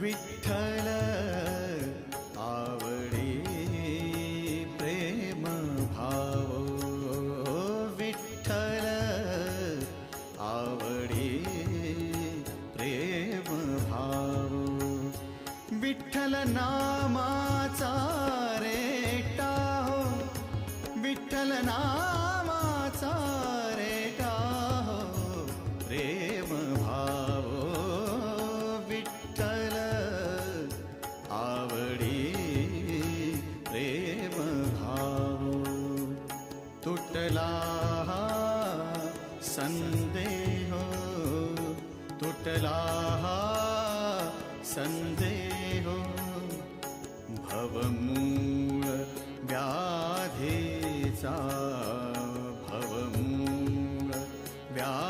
विठ्ठल आवडी प्रेम भाव, विठ्ठल आवडी प्रेम भाव, विठ्ठल नामाचा रेटा हो, विठ्ठल नामाचा रेटा हो प्रेम भाव, विठ्ठल आवडी प्रेम भाव. तुटला संदेह, तुटला संदेह, भवमूळ व्याधीचा